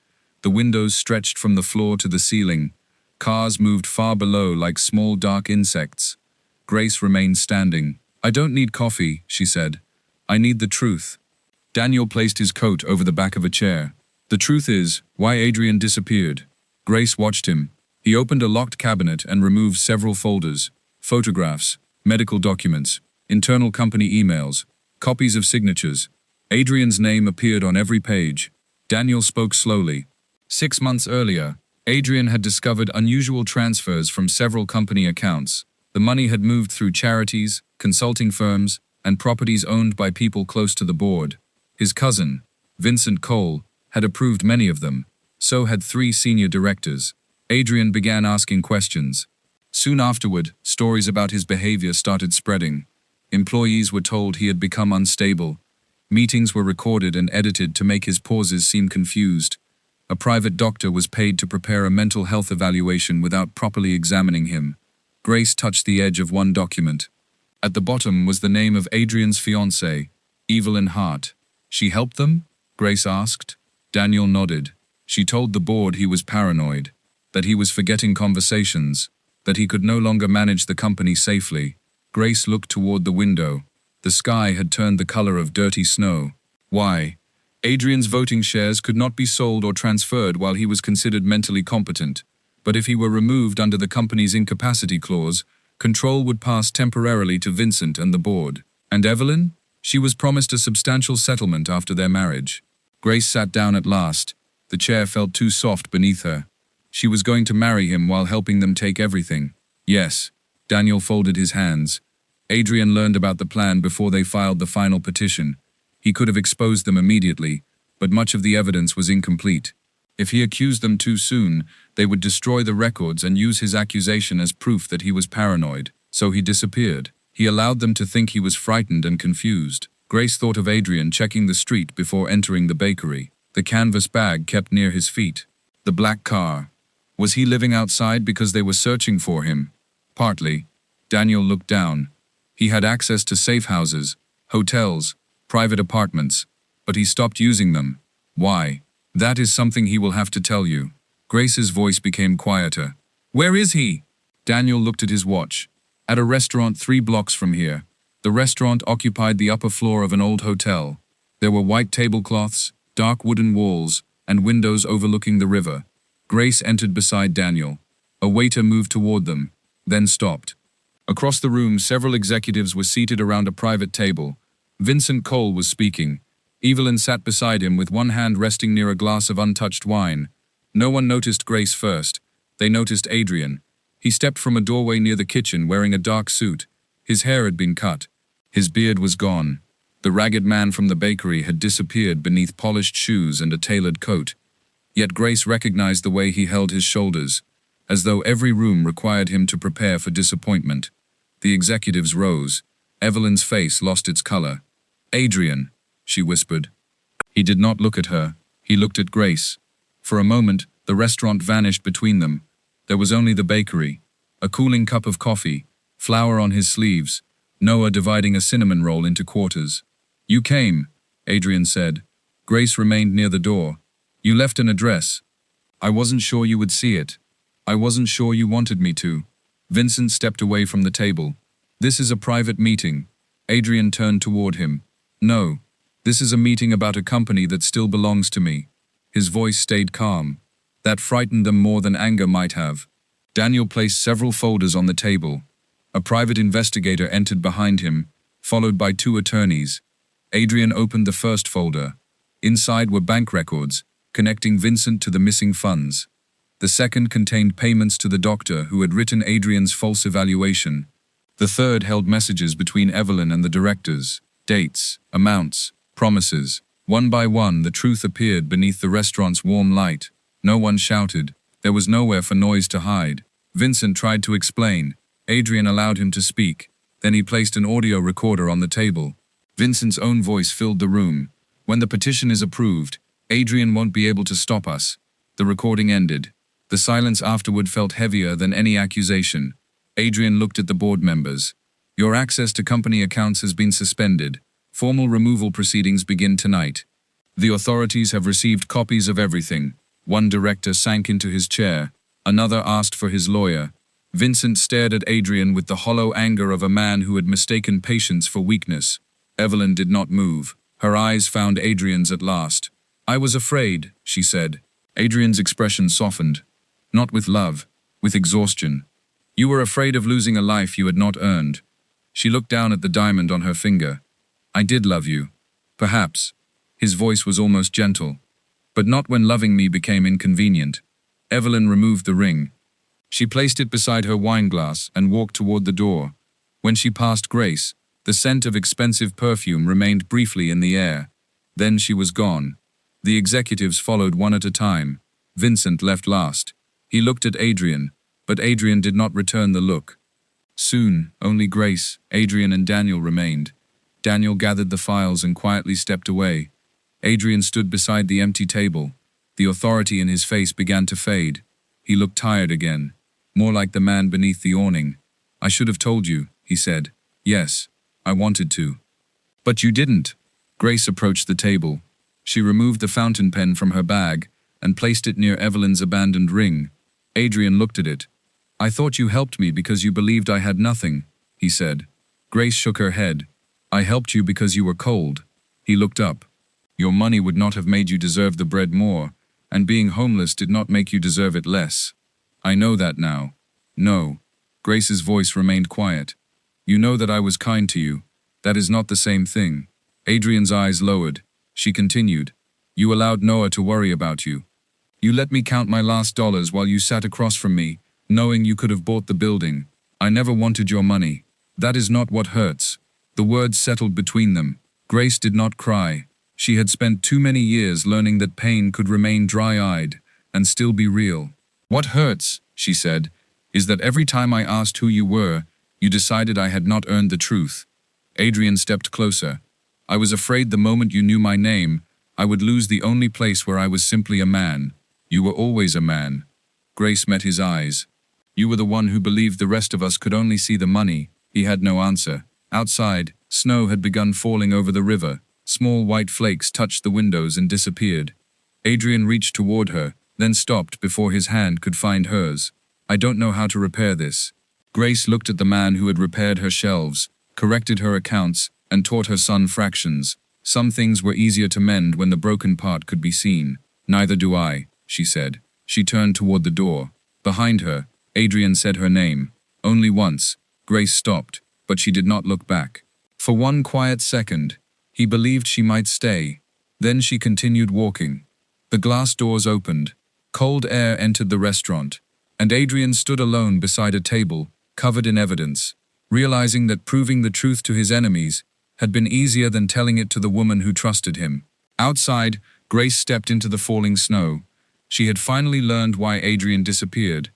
The windows stretched from the floor to the ceiling. Cars moved far below like small dark insects. Grace remained standing. "I don't need coffee," she said. "I need the truth." Daniel placed his coat over the back of a chair. "The truth is, why Adrian disappeared." Grace watched him. He opened a locked cabinet and removed several folders, photographs, medical documents, internal company emails, copies of signatures. Adrian's name appeared on every page. Daniel spoke slowly. 6 months earlier, Adrian had discovered unusual transfers from several company accounts. The money had moved through charities, consulting firms, and properties owned by people close to the board. His cousin, Vincent Cole, had approved many of them. So had 3 senior directors. Adrian began asking questions. Soon afterward, stories about his behavior started spreading. Employees were told he had become unstable. Meetings were recorded and edited to make his pauses seem confused. A private doctor was paid to prepare a mental health evaluation without properly examining him. Grace touched the edge of one document. At the bottom was the name of Adrian's fiancée, Evelyn Hart. "She helped them?" Grace asked. Daniel nodded. She told the board he was paranoid, that he was forgetting conversations, that he could no longer manage the company safely. Grace looked toward the window. The sky had turned the color of dirty snow. Why? Adrian's voting shares could not be sold or transferred while he was considered mentally competent. But if he were removed under the company's incapacity clause, control would pass temporarily to Vincent and the board. And Evelyn? She was promised a substantial settlement after their marriage. Grace sat down at last. The chair felt too soft beneath her. She was going to marry him while helping them take everything. Yes. Daniel folded his hands. Adrian learned about the plan before they filed the final petition. He could have exposed them immediately, but much of the evidence was incomplete. If he accused them too soon, they would destroy the records and use his accusation as proof that he was paranoid. So he disappeared. He allowed them to think he was frightened and confused. Grace thought of Adrian checking the street before entering the bakery. The canvas bag kept near his feet. The black car. Was he living outside because they were searching for him? Partly. Daniel looked down. He had access to safe houses, hotels, private apartments, but he stopped using them. Why? That is something he will have to tell you. Grace's voice became quieter. Where is he? Daniel looked at his watch. At a restaurant 3 blocks from here. The restaurant occupied the upper floor of an old hotel. There were white tablecloths, dark wooden walls, and windows overlooking the river. Grace entered beside Daniel. A waiter moved toward them, then stopped. Across the room, several executives were seated around a private table. Vincent Cole was speaking. Evelyn sat beside him with one hand resting near a glass of untouched wine. No one noticed Grace first. They noticed Adrian. He stepped from a doorway near the kitchen wearing a dark suit. His hair had been cut. His beard was gone. The ragged man from the bakery had disappeared beneath polished shoes and a tailored coat. Yet Grace recognized the way he held his shoulders, as though every room required him to prepare for disappointment. The executives rose. Evelyn's face lost its color. Adrian, she whispered. He did not look at her. He looked at Grace. For a moment, the restaurant vanished between them. There was only the bakery, a cooling cup of coffee, flour on his sleeves, Noah dividing a cinnamon roll into quarters. You came, Adrian said. Grace remained near the door. You left an address. I wasn't sure you would see it. I wasn't sure you wanted me to. Vincent stepped away from the table. This is a private meeting. Adrian turned toward him. No, this is a meeting about a company that still belongs to me. His voice stayed calm. That frightened them more than anger might have. Daniel placed several folders on the table. A private investigator entered behind him, followed by 2 attorneys. Adrian opened the first folder. Inside were bank records, connecting Vincent to the missing funds. The second contained payments to the doctor who had written Adrian's false evaluation. The third held messages between Evelyn and the directors, dates, amounts, promises. One by one, the truth appeared beneath the restaurant's warm light. No one shouted. There was nowhere for noise to hide. Vincent tried to explain. Adrian allowed him to speak. Then he placed an audio recorder on the table. Vincent's own voice filled the room. When the petition is approved, Adrian won't be able to stop us. The recording ended. The silence afterward felt heavier than any accusation. Adrian looked at the board members. Your access to company accounts has been suspended. Formal removal proceedings begin tonight. The authorities have received copies of everything. One director sank into his chair. Another asked for his lawyer. Vincent stared at Adrian with the hollow anger of a man who had mistaken patience for weakness. Evelyn did not move. Her eyes found Adrian's at last. I was afraid, she said. Adrian's expression softened. Not with love, with exhaustion. You were afraid of losing a life you had not earned. She looked down at the diamond on her finger. I did love you. Perhaps. His voice was almost gentle. But not when loving me became inconvenient. Evelyn removed the ring. She placed it beside her wine glass and walked toward the door. When she passed Grace, the scent of expensive perfume remained briefly in the air. Then she was gone. The executives followed one at a time. Vincent left last. He looked at Adrian, but Adrian did not return the look. Soon, only Grace, Adrian and Daniel remained. Daniel gathered the files and quietly stepped away. Adrian stood beside the empty table. The authority in his face began to fade. He looked tired again, more like the man beneath the awning. I should have told you, he said. Yes, I wanted to. But you didn't. Grace approached the table. She removed the fountain pen from her bag and placed it near Evelyn's abandoned ring. Adrian looked at it. I thought you helped me because you believed I had nothing, he said. Grace shook her head. I helped you because you were cold. He looked up. Your money would not have made you deserve the bread more, and being homeless did not make you deserve it less. I know that now. No. Grace's voice remained quiet. You know that I was kind to you. That is not the same thing. Adrian's eyes lowered. She continued. You allowed Noah to worry about you. You let me count my last dollars while you sat across from me, knowing you could have bought the building. I never wanted your money. That is not what hurts. The words settled between them. Grace did not cry. She had spent too many years learning that pain could remain dry-eyed and still be real. What hurts, she said, is that every time I asked who you were, you decided I had not earned the truth. Adrian stepped closer. I was afraid the moment you knew my name, I would lose the only place where I was simply a man. You were always a man. Grace met his eyes. You were the one who believed the rest of us could only see the money. He had no answer. Outside, snow had begun falling over the river. Small white flakes touched the windows and disappeared. Adrian reached toward her, then stopped before his hand could find hers. I don't know how to repair this. Grace looked at the man who had repaired her shelves, corrected her accounts, and taught her son fractions. Some things were easier to mend when the broken part could be seen. Neither do I, she said. She turned toward the door. Behind her, Adrian said her name. Only once. Grace stopped, but she did not look back. For one quiet second, he believed she might stay. Then she continued walking. The glass doors opened. Cold air entered the restaurant, and Adrian stood alone beside a table, covered in evidence, realizing that proving the truth to his enemies had been easier than telling it to the woman who trusted him. Outside, Grace stepped into the falling snow. She had finally learned why Adrian disappeared,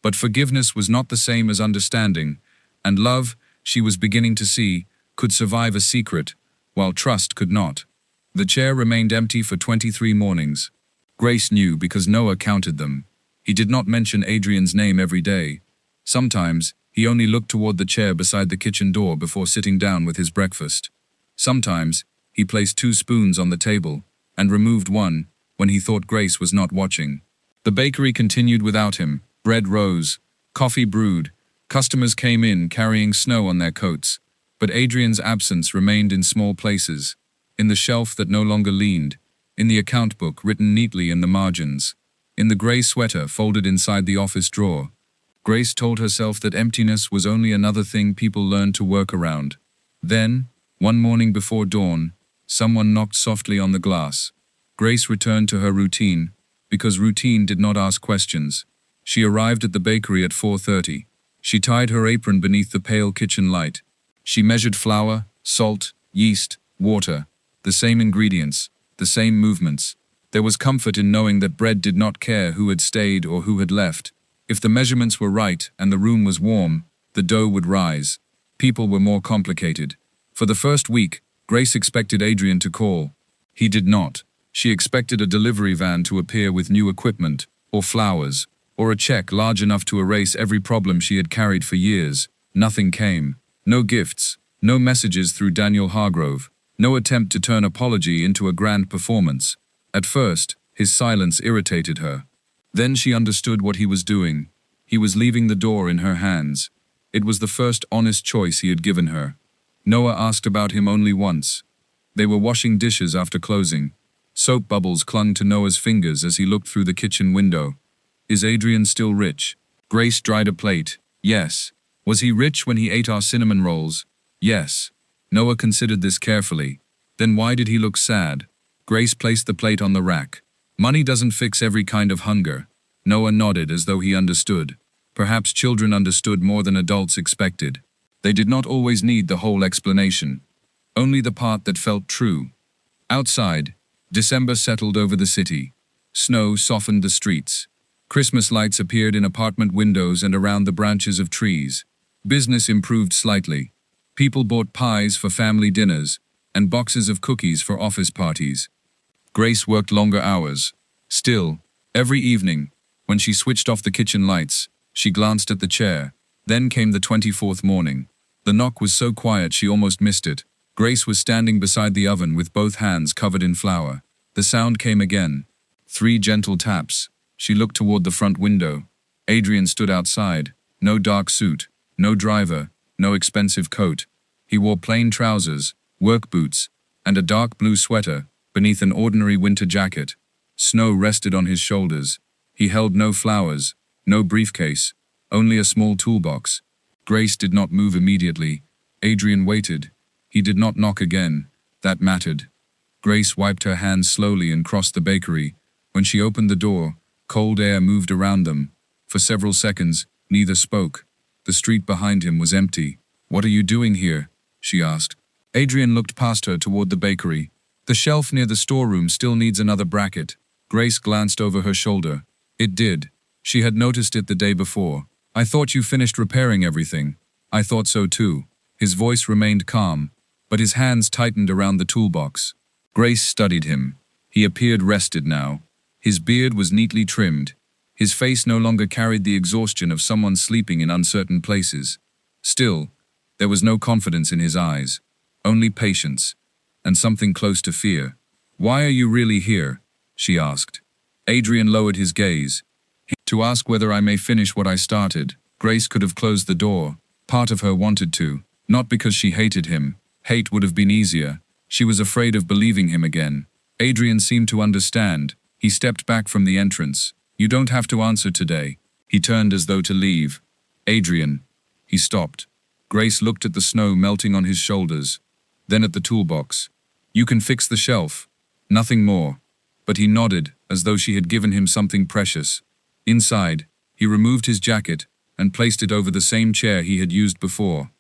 but forgiveness was not the same as understanding, and love, she was beginning to see, could survive a secret, while trust could not. The chair remained empty for 23 mornings. Grace knew because Noah counted them. He did not mention Adrian's name every day. Sometimes, he only looked toward the chair beside the kitchen door before sitting down with his breakfast. Sometimes, he placed 2 spoons on the table, and removed one when he thought Grace was not watching. The bakery continued without him. Bread rose, coffee brewed, customers came in carrying snow on their coats, but Adrian's absence remained in small places, in the shelf that no longer leaned, in the account book written neatly in the margins, in the gray sweater folded inside the office drawer. Grace told herself that emptiness was only another thing people learned to work around. Then, one morning before dawn, someone knocked softly on the glass. Grace returned to her routine, because routine did not ask questions. She arrived at the bakery at 4:30. She tied her apron beneath the pale kitchen light. She measured flour, salt, yeast, water, the same ingredients, the same movements. There was comfort in knowing that bread did not care who had stayed or who had left. If the measurements were right and the room was warm, the dough would rise. People were more complicated. For the first week, Grace expected Adrian to call. He did not. She expected a delivery van to appear with new equipment, or flowers, or a check large enough to erase every problem she had carried for years. Nothing came. No gifts, no messages through Daniel Hargrove, no attempt to turn apology into a grand performance. At first, his silence irritated her. Then she understood what he was doing. He was leaving the door in her hands. It was the first honest choice he had given her. Noah asked about him only once. They were washing dishes after closing. Soap bubbles clung to Noah's fingers as he looked through the kitchen window. Is Adrian still rich? Grace dried a plate. Yes. Was he rich when he ate our cinnamon rolls? Yes. Noah considered this carefully. Then why did he look sad? Grace placed the plate on the rack. Money doesn't fix every kind of hunger. Noah nodded as though he understood. Perhaps children understood more than adults expected. They did not always need the whole explanation. Only the part that felt true. Outside, December settled over the city. Snow softened the streets. Christmas lights appeared in apartment windows and around the branches of trees. Business improved slightly. People bought pies for family dinners and boxes of cookies for office parties. Grace worked longer hours. Still, every evening, when she switched off the kitchen lights, she glanced at the chair. Then came the 24th morning. The knock was so quiet she almost missed it. Grace was standing beside the oven with both hands covered in flour. The sound came again. 3 gentle taps. She looked toward the front window. Adrian stood outside. No dark suit, no driver, no expensive coat. He wore plain trousers, work boots, and a dark blue sweater beneath an ordinary winter jacket. Snow rested on his shoulders. He held no flowers, no briefcase, only a small toolbox. Grace did not move immediately. Adrian waited. He did not knock again. That mattered. Grace wiped her hands slowly and crossed the bakery. When she opened the door, cold air moved around them. For several seconds, neither spoke. The street behind him was empty. "What are you doing here?" she asked. Adrian looked past her toward the bakery. "The shelf near the storeroom still needs another bracket." Grace glanced over her shoulder. It did. She had noticed it the day before. "I thought you finished repairing everything." "I thought so too." His voice remained calm, but his hands tightened around the toolbox. Grace studied him. He appeared rested now. His beard was neatly trimmed. His face no longer carried the exhaustion of someone sleeping in uncertain places. Still, there was no confidence in his eyes, only patience, and something close to fear. "Why are you really here?" she asked. Adrian lowered his gaze. "To ask whether I may finish what I started." Grace could have closed the door. Part of her wanted to, not because she hated him. Hate would have been easier. She was afraid of believing him again. Adrian seemed to understand. He stepped back from the entrance. "You don't have to answer today." He turned as though to leave. "Adrian." He stopped. Grace looked at the snow melting on his shoulders, then at the toolbox. "You can fix the shelf." Nothing more. But he nodded, as though she had given him something precious. Inside, he removed his jacket and placed it over the same chair he had used before.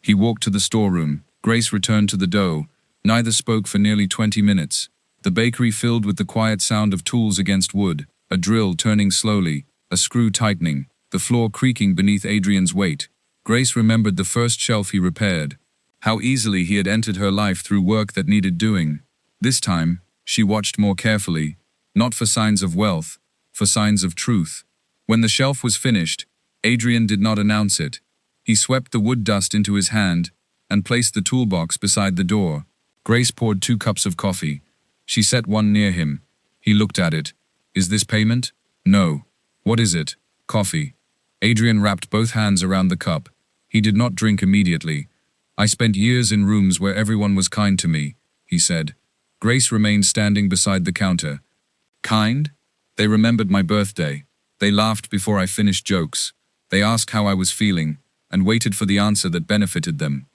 He walked to the storeroom. Grace returned to the dough. Neither spoke for nearly 20 minutes. The bakery filled with the quiet sound of tools against wood, a drill turning slowly, a screw tightening, the floor creaking beneath Adrian's weight. Grace remembered the first shelf he repaired. How easily he had entered her life through work that needed doing. This time, she watched more carefully, not for signs of wealth, for signs of truth. When the shelf was finished, Adrian did not announce it. He swept the wood dust into his hand and placed the toolbox beside the door. Grace poured 2 cups of coffee. She set one near him. He looked at it. "Is this payment?" "No." "What is it?" "Coffee." Adrian wrapped both hands around the cup. He did not drink immediately. "I spent years in rooms where everyone was kind to me," he said. Grace remained standing beside the counter. "Kind?" "They remembered my birthday. They laughed before I finished jokes. They asked how I was feeling, and waited for the answer that benefited them."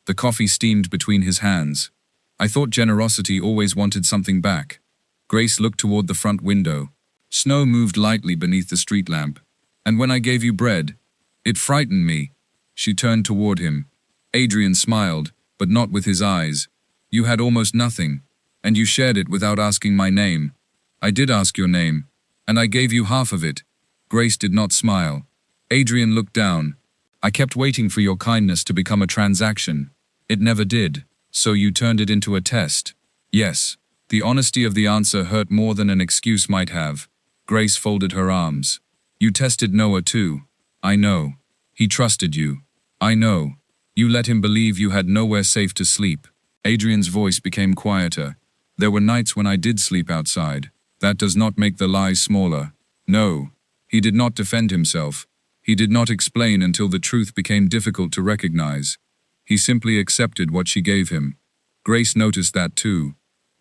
The coffee steamed between his hands. "I thought generosity always wanted something back." Grace looked toward the front window. Snow moved lightly beneath the street lamp. "And when I gave you bread, it frightened me." She turned toward him. Adrian smiled, but not with his eyes. "You had almost nothing, and you shared it without asking my name." "I did ask your name, and I gave you half of it." Grace did not smile. Adrian looked down. "I kept waiting for your kindness to become a transaction. It never did. So you turned it into a test." "Yes." The honesty of the answer hurt more than an excuse might have. Grace folded her arms. "You tested Noah too." "I know. He trusted you." "I know. You let him believe you had nowhere safe to sleep." Adrian's voice became quieter. "There were nights when I did sleep outside. That does not make the lies smaller." "No." He did not defend himself. He did not explain until the truth became difficult to recognize. He simply accepted what she gave him. Grace noticed that too.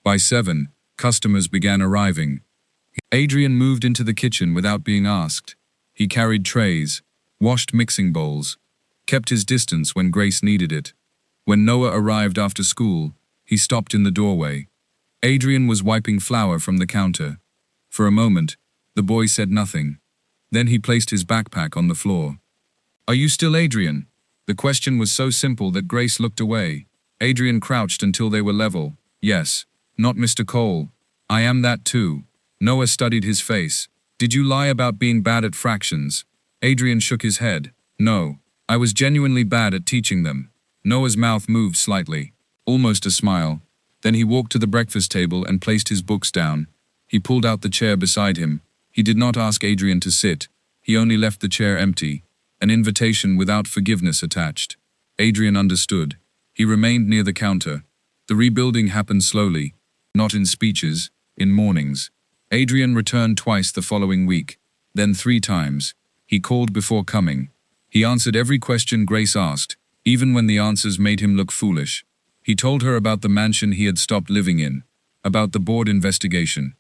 By 7, customers began arriving. Adrian moved into the kitchen without being asked. He carried trays, washed mixing bowls, kept his distance when Grace needed it. When Noah arrived after school, he stopped in the doorway. Adrian was wiping flour from the counter. For a moment, the boy said nothing. Then he placed his backpack on the floor. "Are you still Adrian?" The question was so simple that Grace looked away. Adrian crouched until they were level. "Yes." "Not Mr. Cole." "I am that too." Noah studied his face. "Did you lie about being bad at fractions?" Adrian shook his head. "No. I was genuinely bad at teaching them." Noah's mouth moved slightly. Almost a smile. Then he walked to the breakfast table and placed his books down. He pulled out the chair beside him. He did not ask Adrian to sit. He only left the chair empty, an invitation without forgiveness attached. Adrian understood. He remained near the counter. The rebuilding happened slowly, not in speeches, in mornings. Adrian returned twice the following week, then 3 times. He called before coming. He answered every question Grace asked, even when the answers made him look foolish. He told her about the mansion he had stopped living in, about the board investigation,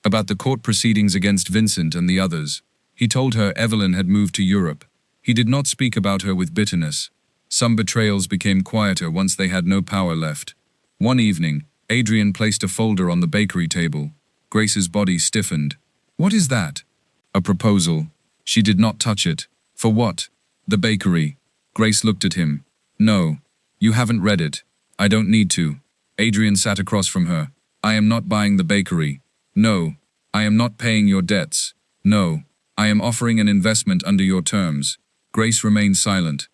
about the court proceedings against Vincent and the others. He told her Evelyn had moved to Europe. He did not speak about her with bitterness. Some betrayals became quieter once they had no power left. One evening, Adrian placed a folder on the bakery table. Grace's body stiffened. "What is that?" "A proposal." She did not touch it. "For what?" "The bakery." Grace looked at him. "No. You haven't read it." "I don't need to." Adrian sat across from her. "I am not buying the bakery." "No. I am not paying your debts." "No. I am offering an investment under your terms." Grace remained silent.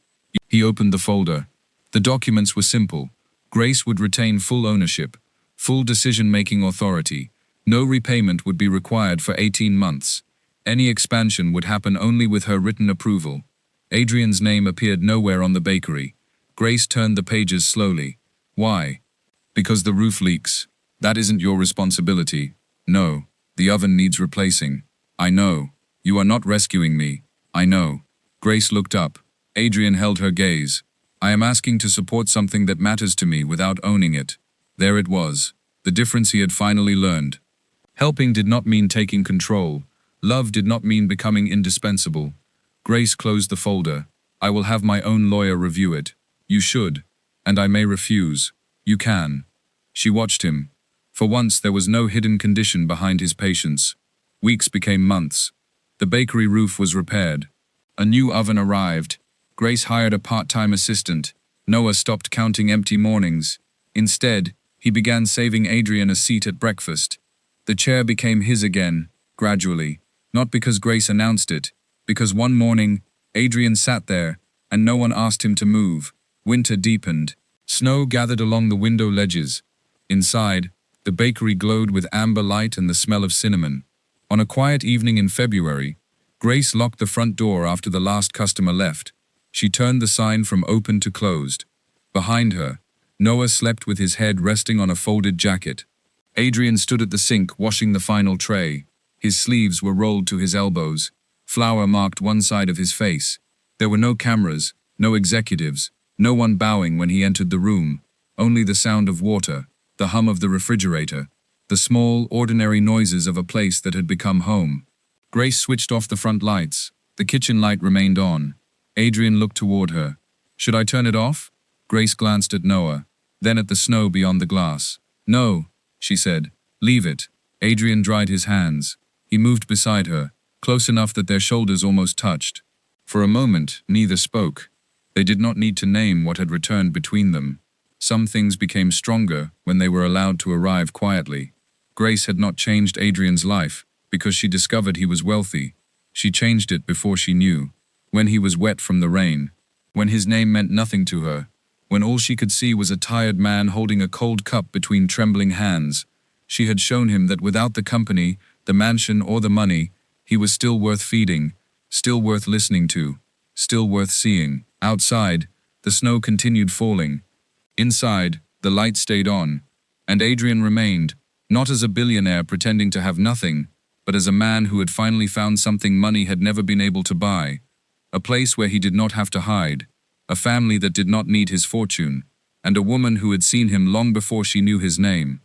He opened the folder. The documents were simple. Grace would retain full ownership, full decision-making authority. No repayment would be required for 18 months. Any expansion would happen only with her written approval. Adrian's name appeared nowhere on the bakery. Grace turned the pages slowly. Why? Because the roof leaks. That isn't your responsibility. No, the oven needs replacing. I know. You are not rescuing me. I know. Grace looked up. Adrian held her gaze. I am asking to support something that matters to me without owning it. There it was. The difference he had finally learned. Helping did not mean taking control. Love did not mean becoming indispensable. Grace closed the folder. I will have my own lawyer review it. You should. And I may refuse. You can. She watched him. For once there was no hidden condition behind his patience. Weeks became months. The bakery roof was repaired. A new oven arrived. Grace hired a part-time assistant. Noah stopped counting empty mornings. Instead, he began saving Adrian a seat at breakfast. The chair became his again, gradually. Not because Grace announced it, because one morning, Adrian sat there, and no one asked him to move. Winter deepened. Snow gathered along the window ledges. Inside, the bakery glowed with amber light and the smell of cinnamon. On a quiet evening in February, Grace locked the front door after the last customer left. She turned the sign from open to closed. Behind her, Noah slept with his head resting on a folded jacket. Adrian stood at the sink washing the final tray. His sleeves were rolled to his elbows. Flour marked one side of his face. There were no cameras, no executives, no one bowing when he entered the room. Only the sound of water, the hum of the refrigerator, the small, ordinary noises of a place that had become home. Grace switched off the front lights. The kitchen light remained on. Adrian looked toward her. Should I turn it off? Grace glanced at Noah, then at the snow beyond the glass. No, she said. Leave it. Adrian dried his hands. He moved beside her, close enough that their shoulders almost touched. For a moment, neither spoke. They did not need to name what had returned between them. Some things became stronger when they were allowed to arrive quietly. Grace had not changed Adrian's life because she discovered he was wealthy. She changed it before she knew. When he was wet from the rain. When his name meant nothing to her. When all she could see was a tired man holding a cold cup between trembling hands. She had shown him that without the company, the mansion or the money, he was still worth feeding, still worth listening to, still worth seeing. Outside, the snow continued falling. Inside, the light stayed on, and Adrian remained, not as a billionaire pretending to have nothing, but as a man who had finally found something money had never been able to buy. A place where he did not have to hide, a family that did not need his fortune, and a woman who had seen him long before she knew his name.